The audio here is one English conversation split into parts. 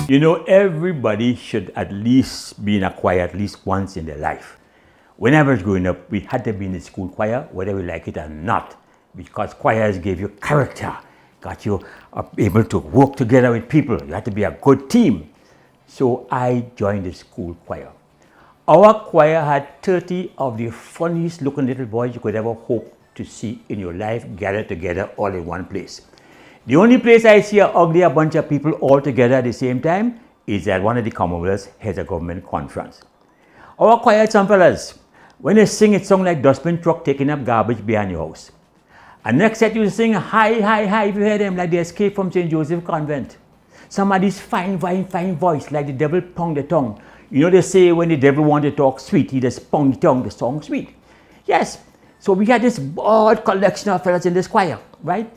You know, everybody should at least be in a choir at least once in their life. When I was growing up, we had to be in the school choir, whether we like it or not, because choirs gave you character, got you able to work together with people. You had to be a good team. So I joined the school choir. Our choir had 30 of the funniest looking little boys you could ever hope to see in your life gathered together all in one place. The only place I see an ugly bunch of people all together at the same time is at one of the Commonwealth's heads of government conference. Our choir had some fellas. When they sing, it sounds like dustbin truck taking up garbage behind your house. And next set you sing hi, hi, hi, if you hear them like they escaped from St. Joseph Convent. Somebody's fine voice like the devil pound the tongue. You know they say when the devil wants to talk sweet, he just pound the tongue, the song sweet. Yes, so we had this broad collection of fellas in this choir, right?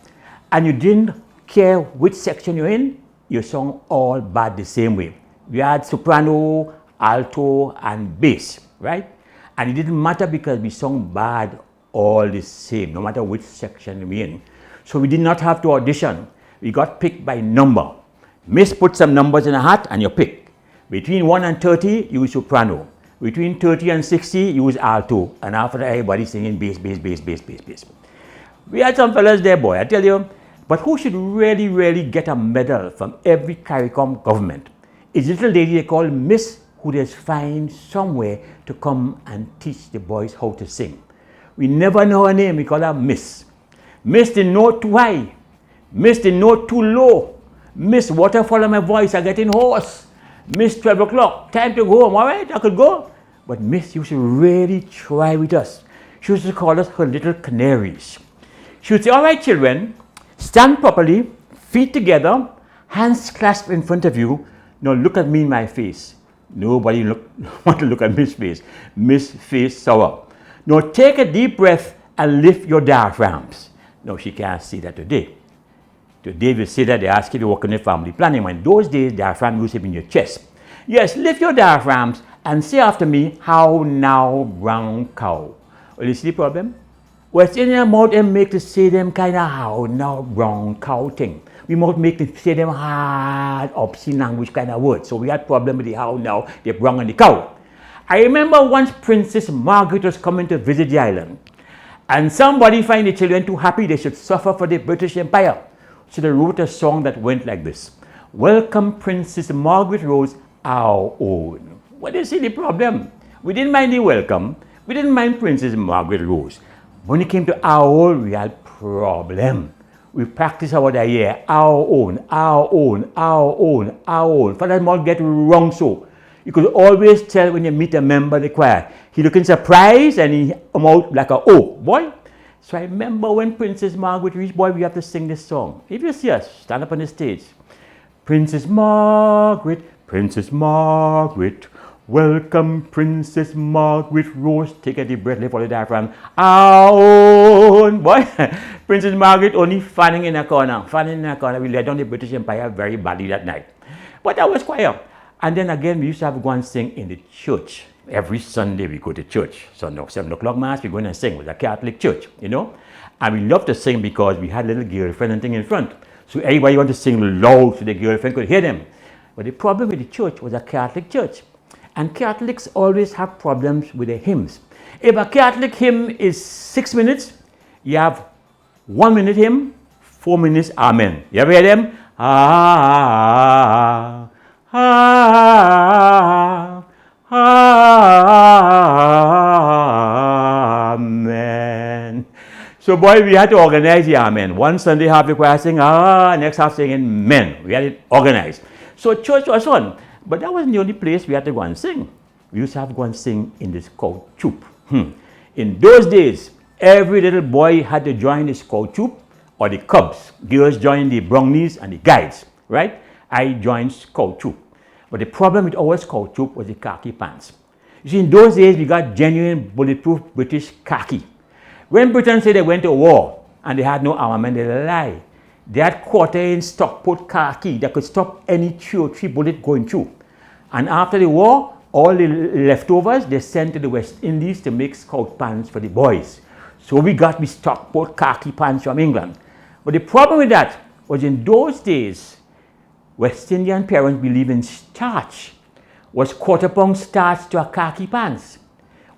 And you didn't care which section you're in, you sung all bad the same way. We had soprano, alto, and bass, right? And it didn't matter because we sung bad all the same, no matter which section we're in. So we did not have to audition. We got picked by number. Miss put some numbers in a hat and you pick. Between 1 and 30, you use soprano. Between 30 and 60, you use alto. And after that, everybody singing bass, bass, bass, bass, bass, bass. We had some fellas there, boy, I tell you. But who should really get a medal from every CARICOM government is a little lady they call Miss, who they find somewhere to come and teach the boys how to sing. We never know her name, we call her Miss. Miss the note too high. Miss the note too low. Miss waterfall on my voice, I'm getting hoarse. Miss 12 o'clock, time to go home, all right, I could go. But Miss used to really try with us. She used to call us her little canaries. She would say, all right, children, stand properly, feet together, hands clasped in front of you. Now look at me in my face. Nobody want to look at Miss' face. Miss' face sour. Now take a deep breath and lift your diaphragms. No, she can't see that today. Today we say that they ask you to work on your family planning. When those days, diaphragm used to be in your chest. Yes, lift your diaphragms and say after me, how now, brown cow. Well, you see the problem? What's in your mouth and make to say them kind of how now, brown cow thing. We must make to say them hard, obscene language kind of words. So we had problem with the how now, the brown and the cow. I remember once Princess Margaret was coming to visit the island. And somebody find the children too happy they should suffer for the British Empire. So they wrote a song that went like this. Welcome Princess Margaret Rose, our own. What is the problem? We didn't mind the welcome. We didn't mind Princess Margaret Rose. When it came to our own, we had problem. We practiced about a year. Our own, our own, our own, our own. For that more get wrong so. You could always tell when you meet a member of the choir. He looking surprised and he come out like a oh boy. So I remember when Princess Margaret reached, boy, we have to sing this song. If you see us, stand up on the stage. Princess Margaret, welcome Princess Margaret Rose. Take a deep breath, lift all the diaphragm. Our own, boy. Princess Margaret only fanning in a corner. We let down the British Empire very badly that night. But that was choir. And then again, we used to have to go and sing in the church. Every Sunday we go to church. So now 7 o'clock mass, we go in and sing. It was a Catholic church, you know. And we loved to sing because we had a little girlfriend and thing in front. So everybody wanted to sing loud so the girlfriend could hear them. But the problem with the church was a Catholic church. And Catholics always have problems with the hymns. If a Catholic hymn is 6 minutes, you have 1 minute hymn, 4 minutes amen. You ever hear them? Ah, ah, ah, amen. So boy, we had to organize the amen. One Sunday half the choir sing next half singing men. We had it organized. So church was on. But that wasn't the only place we had to go and sing. We used to have to go and sing in the scout troop. In those days, every little boy had to join the scout troop or the cubs. Girls joined the brownies and the guides, right? I joined scout troop. But the problem with our scout troop was the khaki pants. You see, in those days, we got genuine bulletproof British khaki. When Britain said they went to war and they had no armament, they lied. They had quarter-inch Stockport khaki that could stop any 303 bullet going through. And after the war, all the leftovers, they sent to the West Indies to make scout pants for the boys. So we got the Stockport khaki pants from England. But the problem with that was in those days, West Indian parents believe in starch. Was quarter pound starch to a khaki pants.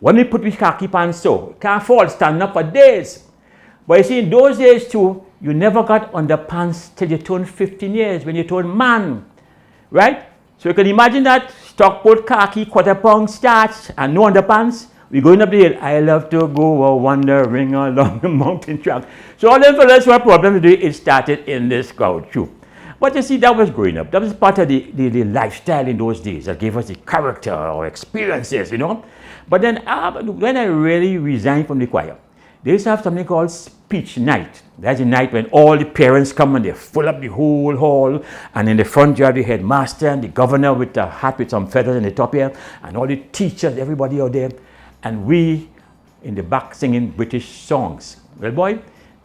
When we put with khaki pants so, can't fall, stand up for days. But you see, in those days too, you never got underpants till you turned 15 years, when you turned man, right? So you can imagine that, Stockport khaki, quarter pound starch, and no underpants. We're going up the hill. I love to go wandering along the mountain track. So all them fellas who have problems with it started in this crowd too. But you see, that was growing up. That was part of the lifestyle in those days that gave us the character or experiences, you know. But then when I really resigned from the choir, they used to have something called speech night. That's a night when all the parents come and they fill up the whole hall, and in the front you have the headmaster and the governor with a hat with some feathers in the top here, and all the teachers, everybody out there, and we in the back singing British songs. Well boy,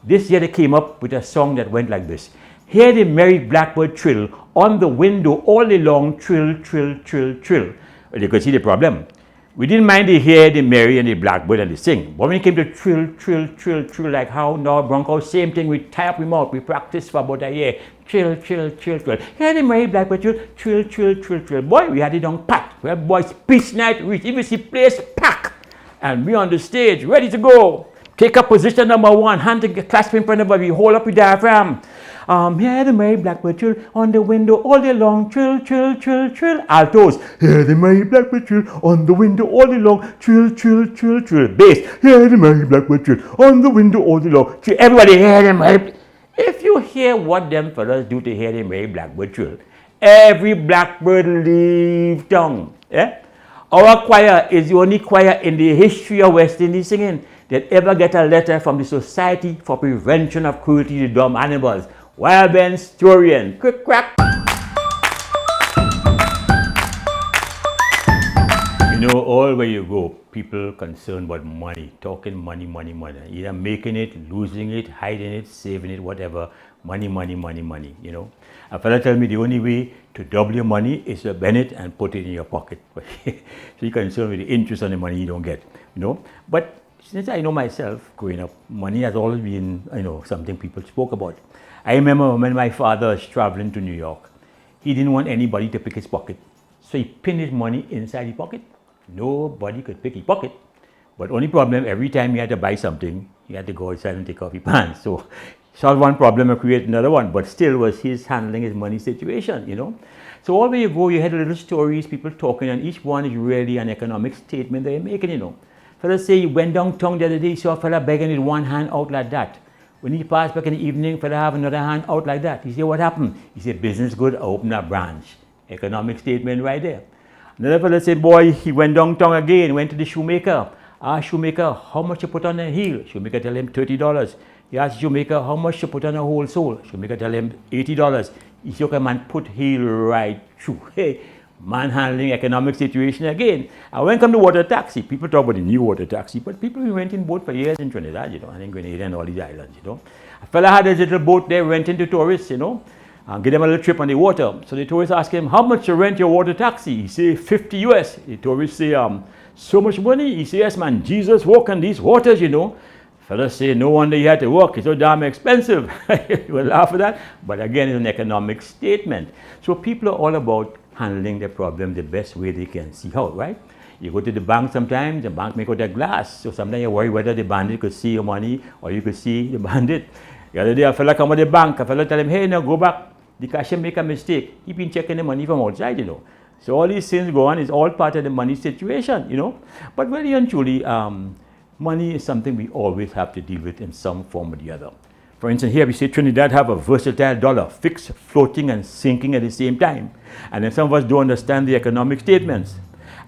this year they came up with a song that went like this. Hear the merry blackbird trill, on the window all day long, trill, trill, trill, trill. Well, you could see the problem. We didn't mind to hear the merry and the blackbird and the sing. But when it came to trill, trill, trill, trill, like how now Bronco, same thing, we tie up him out, we practiced for about a year. Trill, trill, trill, trill. Hear the merry blackbird trill, trill, trill, trill, trill. Boy, we had it on pat. Well, boy, speech night reached. Even see place pack. And we on the stage, ready to go. Take up position number one, hand to clasp in front of us, we hold up the diaphragm. Hear the merry blackbird trill, on the window all day long, trill, trill, trill, trill. Altos, hear the merry blackbird trill, on the window all day long, trill, trill, trill, trill. Bass, hear the merry blackbird trill, on the window all day long, trill. Everybody hear the merry. If you hear what them fellas do to hear the merry blackbird trill, every blackbird leave tongue. Yeah? Our choir is the only choir in the history of West Indies singing that ever get a letter from the Society for Prevention of Cruelty to Dumb Animals. Wild Ben Storian. Quick crack. You know, all where you go, people concerned about money, talking money, money, money. Either making it, losing it, hiding it, saving it, whatever. Money, money, money, money, you know. A fella tell me the only way to double your money is to bend it and put it in your pocket. So you're concerned with the interest on the money you don't get, you know. But since I know myself, growing up, money has always been, you know, something people spoke about. I remember when my father was traveling to New York, he didn't want anybody to pick his pocket. So he pinned his money inside the pocket. Nobody could pick his pocket. But only problem, every time he had to buy something, he had to go outside and take off his pants. So solve one problem and create another one, but still was his handling his money situation, you know. So all where you go, you had little stories, people talking, and each one is really an economic statement they're making, you know. Fellas say he went downtown the other day, saw a fella begging with one hand out like that. When he passed back in the evening, fella have another hand out like that. He said, what happened? He said, business good, I open a branch. Economic statement right there. Another fella said, boy, he went downtown again, went to the shoemaker. Asked shoemaker, how much you put on a heel? Shoemaker tell him $30. He asked shoemaker, how much you put on a whole sole? Shoemaker tell him $80. He said, okay, man, put heel right through. Hey, man handling economic situation again. And when come to water taxi, people talk about the new water taxi, but people been renting boat for years in Trinidad, you know, and in Grenada and all these islands, you know. A fella had his little boat there renting to tourists, you know, and give them a little trip on the water. So the tourists ask him, how much you rent your water taxi? He say, 50 US. The tourists say, so much money? He say, yes, man, Jesus walk on these waters, you know. Fellas say, no wonder you had to work, it's so damn expensive. You will laugh at that, but again, it's an economic statement. So people are all about handling their problem the best way they can see how, right? You go to the bank sometimes, the bank make out that glass, so sometimes you worry whether the bandit could see your money or you could see the bandit. The other day, a fella come to the bank, a fella tell him, hey, now go back, the cashier make a mistake. He been checking the money from outside, you know. So all these things go on, it's all part of the money situation, you know. But really and truly, money is something we always have to deal with in some form or the other. For instance, here we say Trinidad have a versatile dollar, fixed, floating, and sinking at the same time. And then some of us don't understand the economic statements.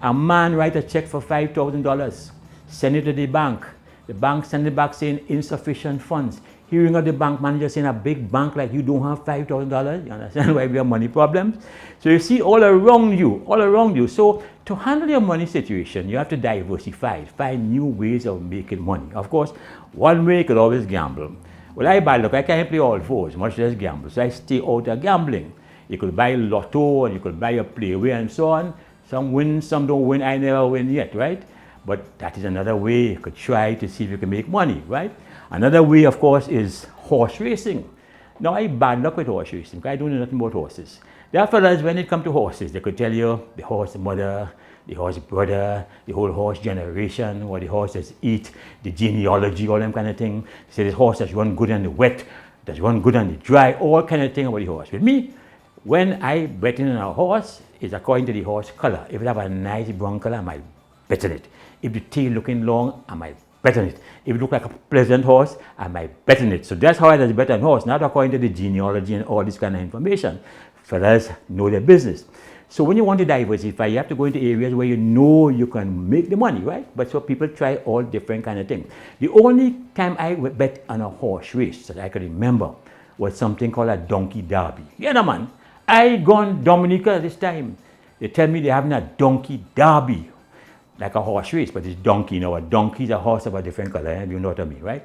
A man write a check for $5,000, send it to the bank. The bank send it back saying insufficient funds. Hearing of the bank manager saying a big bank like you don't have $5,000. You understand why we have money problems? So you see all around you. So to handle your money situation, you have to diversify, find new ways of making money. Of course, one way you could always gamble. Well, I buy, look, I can't play all fours, much less gamble. So I stay out of gambling. You could buy lotto and you could buy a playway and so on. Some win, some don't win. I never win yet, right? But that is another way you could try to see if you can make money, right? Another way, of course, is horse racing. Now, I bad luck with horse racing because I don't know nothing about horses. There are fellas, when it comes to horses, they could tell you the horse mother, the horse brother, the whole horse generation, what the horses eat, the genealogy, all them kind of thing. They say this horse has run good on the wet, does run good on the dry, all kind of thing about the horse. With me, when I bet in a horse, it's according to the horse color. If it have a nice brown color, I might bet on it. If the tail looking long, I might bet on it. If it look like a pleasant horse, I might bet on it. So that's how I does bet on horse, not according to the genealogy and all this kind of information. Fellas know their business. So when you want to diversify, you have to go into areas where you know you can make the money, right? But so people try all different kind of things. The only time I would bet on a horse race that I can remember was something called a donkey derby. Yeah, no, man. I gone Dominica this time. They tell me they're having a donkey derby, like a horse race, but it's donkey. You know, a donkey is a horse of a different color. You know what I mean, right?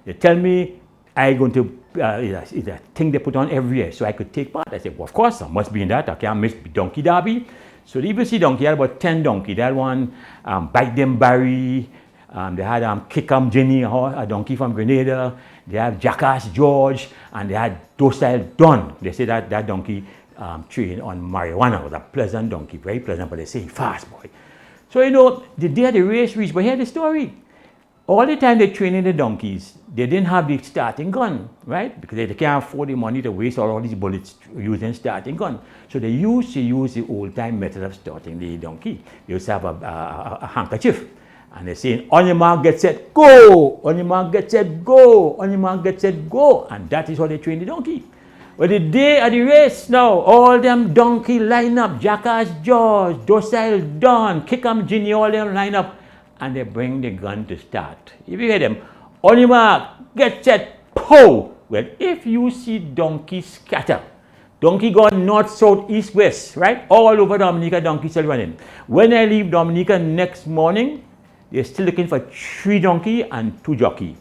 They tell me I going to, it's a thing they put on every year, so I could take part. I said, well, of course, I must be in that. I can't miss donkey derby. So the EBC donkey had about 10 donkey. They had one, Bite Them Barry. They had Kick 'em Jenny, a donkey from Grenada. They have Jackass George, and they had Docile Don. They say that donkey trained on marijuana. It was a pleasant donkey, very pleasant, but they say fast, boy. So, you know, the day the race reached, but here's the story. All the time they training the donkeys, they didn't have the starting gun, right? Because they can't afford the money to waste all these bullets using starting gun. So they used to use the old-time method of starting the donkey. They used to have a handkerchief. And they're saying, on your mark, get set, go! On your mark, get set, go! On your mark, get set, go! And that is how they train the donkey. But the day of the race now, all them donkey line up, Jackass George, Docile Don, Kick 'em Ginny, all them line up, and they bring the gun to start. If you hear them, on your mark, get set, pow! Well, if you see donkey scatter, donkey gone north, south, east, west, right? All over Dominica, donkey still running. When I leave Dominica next morning, they're still looking for 3 donkey and 2 jockey.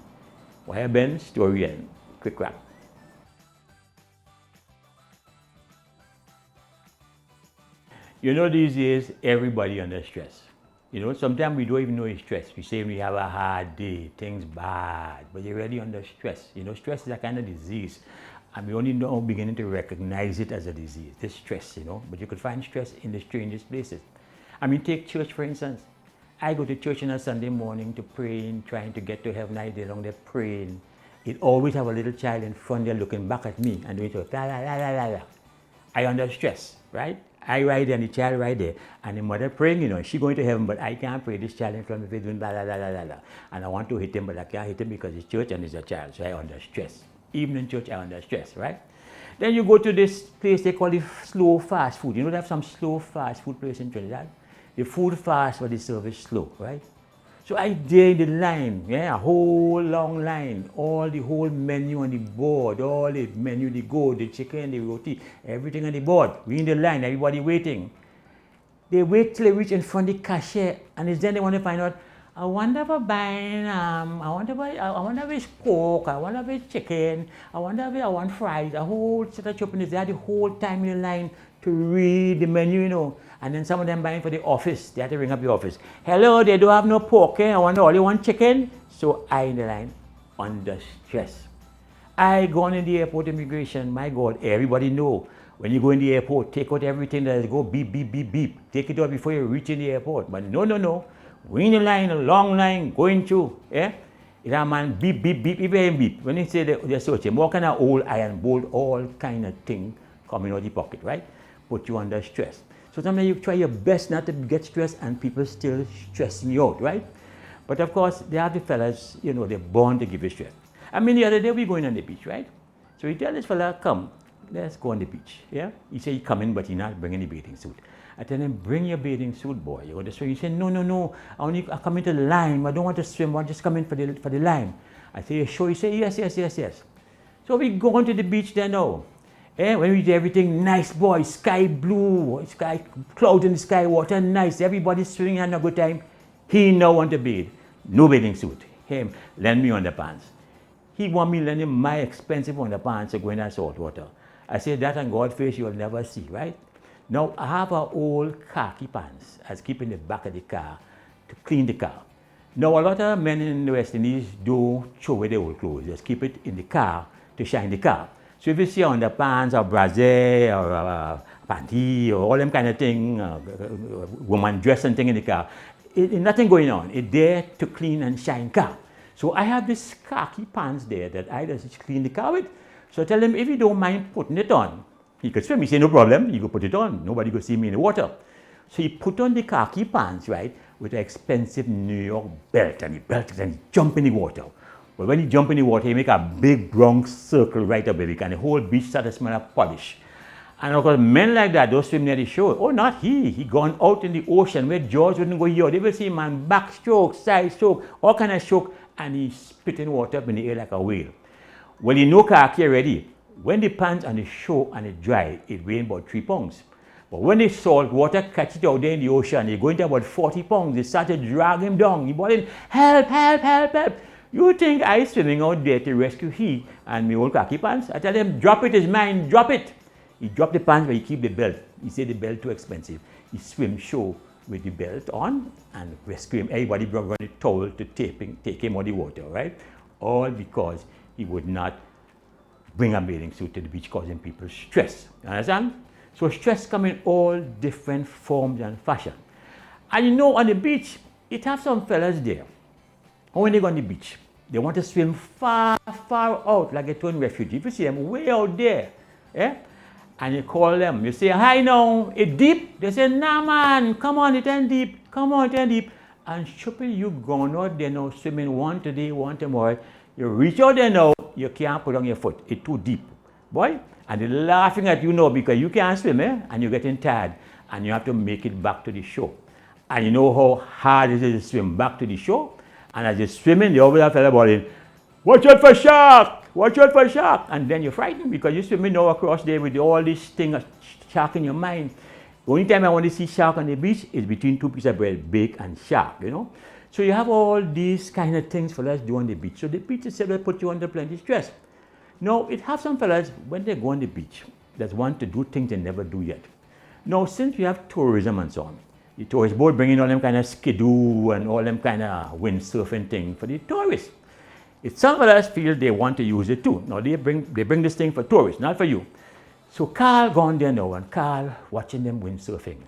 Why Ben? Story end. Quick wrap. You know, these days, everybody under stress. You know, sometimes we don't even know it's stress. We say we have a hard day, things bad, but you're really under stress. You know, stress is a kind of disease, and we only know beginning to recognize it as a disease, this stress, you know. But you could find stress in the strangest places. I mean, take church, for instance. I go to church on a Sunday morning to pray, trying to get to heaven. I day long there praying. It always have a little child in front there looking back at me and doing so, la la la la la la. I under stress, right? I right there and the child right there, and the mother praying, you know, she going to heaven, but I can't pray. This child in front of me doing la la la la la la. And I want to hit him, but I can't hit him because it's church and it's a child, so I under stress. Even in church, I under stress, right? Then you go to this place they call it slow fast food. You know, they have some slow fast food place in Trinidad. The food fast, but the service slow, right? So I did the line, yeah, a whole long line, all the whole menu on the board, all the menu, the goat, the chicken, the roti, everything on the board. We in the line, everybody waiting. They wait till they reach in front of the cashier, and it's then they want to find out, I wonder if I'm buying, I wonder if it's pork, I wonder if it's chicken, I wonder if I want fries, a whole set of chopping. They had the whole time in the line to read the menu, you know. And then some of them buying for the office. They had to ring up the office. Hello, they don't have no pork, eh? I wonder all they want chicken. So I in the line under stress. I gone in the airport immigration. My God, everybody know. When you go in the airport, take out everything that is go beep, beep, beep, beep. Take it out before you reach in the airport. But no. We in the line, a long line, going through. Yeah? It a man beep, beep, beep, even beep. When they say they're searching, what kind of old iron bolt, all kind of thing coming out of the pocket, right? Put you under stress. So sometimes you try your best not to get stressed and people still stressing you out, right? But of course, they are the fellas, you know, they're born to give you stress. I mean, the other day we going on the beach, right? So we tell this fella, come, let's go on the beach, yeah? He say he coming, but he not bringing the bathing suit. I tell him, bring your bathing suit, boy. You go to swim. He said, no, I come into the line. I don't want to swim, I just come in for the line. I say, you sure? He say, yes. So we go on to the beach there now. Eh, when we do everything nice, boy, sky blue, sky clouds in the sky, water nice, everybody swimming having a good time. He now want to bathe, no bathing suit. Him, lend me underpants. He want me lend him my expensive underpants to go in that salt water. I said that on God's face you will never see, right? Now I have our old khaki pants as keep in the back of the car to clean the car. Now a lot of men in the West Indies don't throw away their old clothes, just keep it in the car to shine the car. So if you see underpants or brassiere or panty or all them kind of thing, woman dress and thing in the car, nothing going on. It's there to clean and shine car. So I have this khaki pants there that I just clean the car with. So I tell him, if you don't mind putting it on, he could swim. He said, no problem, you go put it on. Nobody could see me in the water. So he put on the khaki pants, right, with an expensive New York belt, and he belted and he jumped in the water. But when he jumped in the water, he make a big brown circle right up there, and the whole beach started smelling of polish. And of course, men like that don't swim near the shore. Oh, not he. He gone out in the ocean where George wouldn't go here. They will see man backstroke, side stroke, all kind of stroke, and he spit in water up in the air like a whale. Well, you know khaki already. When the pants on the shore and it dry, it weigh about 3 pounds. But when the salt water catch it out there in the ocean, it going to about 40 pounds. They started dragging him down. He bawling, help, help, help, help. You think I swimming out there to rescue he and my old khaki pants? I tell him, drop it is mine, drop it. He dropped the pants, but he keep the belt. He said the belt too expensive. He swim shore with the belt on and rescue him. Everybody brought a towel to take him out of the water, right? All because he would not bring a bathing suit to the beach, causing people stress. You understand? So stress comes in all different forms and fashion. And you know, on the beach, it have some fellas there. When they go on the beach, they want to swim far, far out like a tourist refugee. If you see them way out there, eh? And you call them, you say, hi now, it deep? They say, nah man, come on, it ain't deep, come on, it ain't deep. And stupid, you gone out there now, swimming one today, one tomorrow. You reach out there now, you can't put on your foot, it's too deep, boy. And they're laughing at you now because you can't swim, eh? And you're getting tired, and you have to make it back to the shore. And you know how hard it is to swim back to the shore? And as you're swimming, the other fellow bawling, watch out for shark! Watch out for shark! And then you're frightened because you're swimming now across there with all this thing of shark in your mind. The only time I want to see shark on the beach is between 2 pieces of bread, bake and shark, you know. So you have all these kind of things for us do on the beach. So the beach itself will put you under plenty stress. Now, it have some fellas, when they go on the beach, that want to do things they never do yet. Now, since we have tourism and so on, the tourist boat bringing all them kind of skidoo and all them kind of windsurfing thing for the tourists. If some of us feel they want to use it too. Now they bring this thing for tourists, not for you. So Carl gone there now, and Carl watching them windsurfing.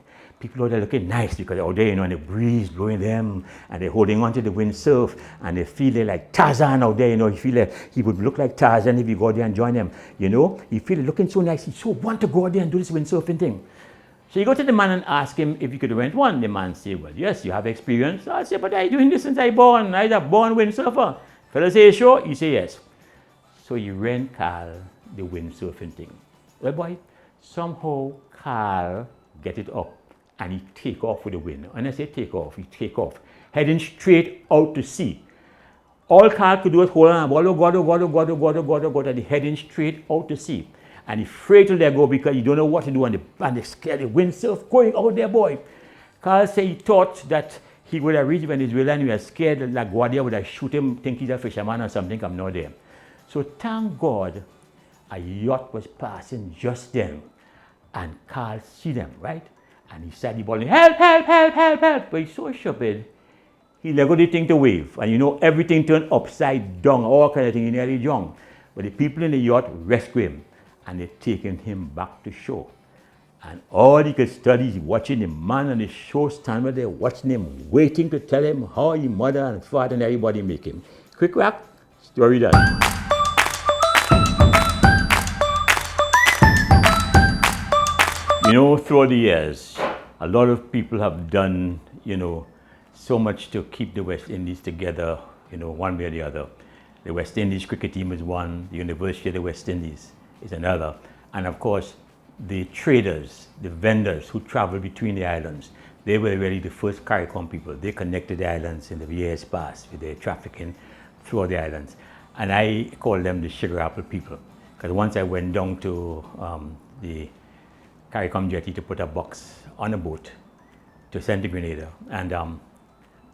People out there looking nice because out there, you know, and the breeze blowing them, and they're holding on to the windsurf, and they feel they're like Tarzan out there, you know. He feel like he would look like Tarzan if you go there and join them, you know. He feel looking so nice. He so want to go out there and do this windsurfing thing. So you go to the man and ask him if you could rent one. The man say, well, yes, you have experience. I say, but I'm doing this since I born. I'm a born windsurfer. Fella say, sure? He say, yes. So you rent Carl the windsurfing thing. Well, boy, somehow Carl get it up and he take off with the wind. And I say take off, he take off, heading straight out to sea. All Carl could do was hold on, go, and he heading straight out to sea. And he's afraid to let go because he don't know what to do, and they scared the windsurf going out there, boy. Carl said he thought that he would have reached Venezuela and he was scared that LaGuardia would have shoot him, think he's a fisherman or something, come not there. So thank God a yacht was passing just then, and Carl see them, right? And he started bawling, help, help, help, help, help. But he's so stupid, he let go the thing to wave. And you know, everything turned upside down, all kind of thing, he nearly drowned. But the people in the yacht rescued him, and they taken him back to shore. And all he could study is watching the man on the shore stand there, watching him, waiting to tell him how his mother and father and everybody make him. Quick whack, story done. You know, through the years, a lot of people have done, you know, so much to keep the West Indies together, you know, one way or the other. The West Indies cricket team is one, the University of the West Indies is another. And of course, the traders, the vendors who travel between the islands, they were really the first CARICOM people. They connected the islands in the years past with their trafficking through the islands. And I call them the sugar apple people. Because once I went down to the CARICOM jetty to put a box on a boat to send to Grenada. And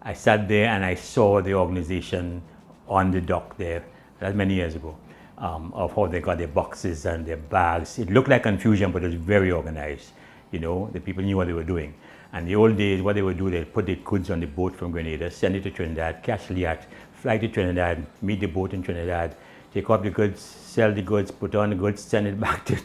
I sat there and I saw the organization on the dock there, that many years ago. Of how they got their boxes and their bags. It looked like confusion, but it was very organized. You know, the people knew what they were doing. And the old days, what they would do, they'd put the goods on the boat from Grenada, send it to Trinidad, catch the yacht, fly to Trinidad, meet the boat in Trinidad, take off the goods, sell the goods, put on the goods, send it back to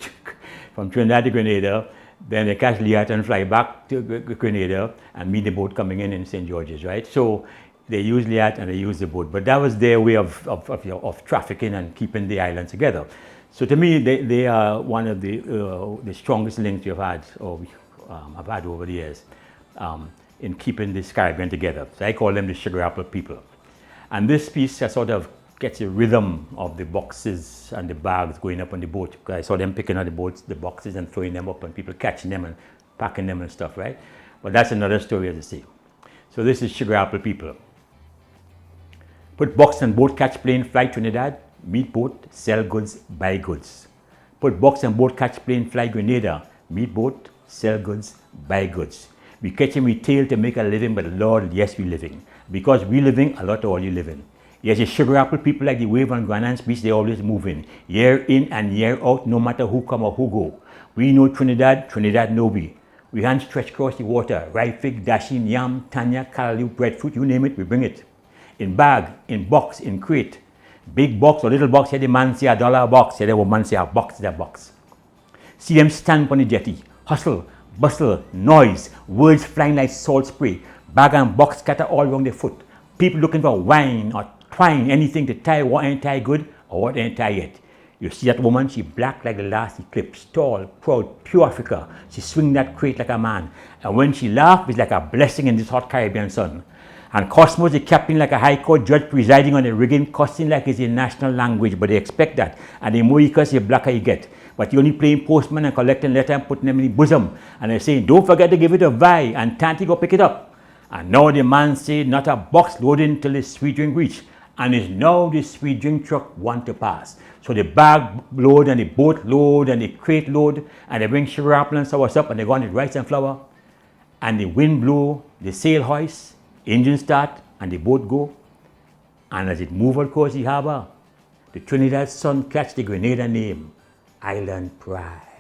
from Trinidad to Grenada. Then they catch Liat and fly back to Grenada and meet the boat coming in St. George's, right? So they use Liat and they use the boat. But that was their way of trafficking and keeping the island together. So to me, they are one of the strongest links you've had, or I've had over the years, in keeping this Caribbean together. So I call them the sugar apple people. And this piece sort of gets a rhythm of the boxes and the bags going up on the boat. I saw them picking up the boxes and throwing them up and people catching them and packing them and stuff, right? But that's another story, as I say. So this is sugar apple people. Put box and boat, catch plane, fly Trinidad, meet boat, sell goods, buy goods. Put box and boat, catch plane, fly Grenada, meet boat, sell goods, buy goods. We catch and we tail to make a living, but Lord, yes, we living. Because we living, a lot of all you living. Yes, the sugar apple people like the wave on Grand Anne's Beach, they always moving. Year in and year out, no matter who come or who go. We know Trinidad, Trinidad know we. We hand stretch across the water, rye fig, dashing, yam, tanya, callaloo, breadfruit, you name it, we bring it. In bag, in box, in crate. Big box or little box, here the man say $1 a box, here the woman say a box is a box. See them stand on the jetty, hustle, bustle, noise, words flying like salt spray, bag and box scatter all around the foot. People looking for wine or twine, anything to tie what ain't tie good or what ain't tie yet. You see that woman, she black like the last eclipse, tall, proud, pure Africa. She swing that crate like a man. And when she laugh, it's like a blessing in this hot Caribbean sun. And Cosmos, the captain like a high court judge presiding on the rigging, cussing like it's a national language, but they expect that. And the more you cuss, the blacker you get. But you're only playing postman and collecting letter and putting them in the bosom. And they're saying, don't forget to give it a Vi, and Tanty go pick it up. And now the man say, not a box loading till the sweet drink reach. And it's now the sweet drink truck want to pass. So the bag load and the boat load and the crate load, and they bring sugar apple and sour up and they go on the rice and flour. And the wind blow, the sail hoist, engine start, and the boat go. And as it move across the harbor, the Trinidad sun catch the Grenada name, Island Pride.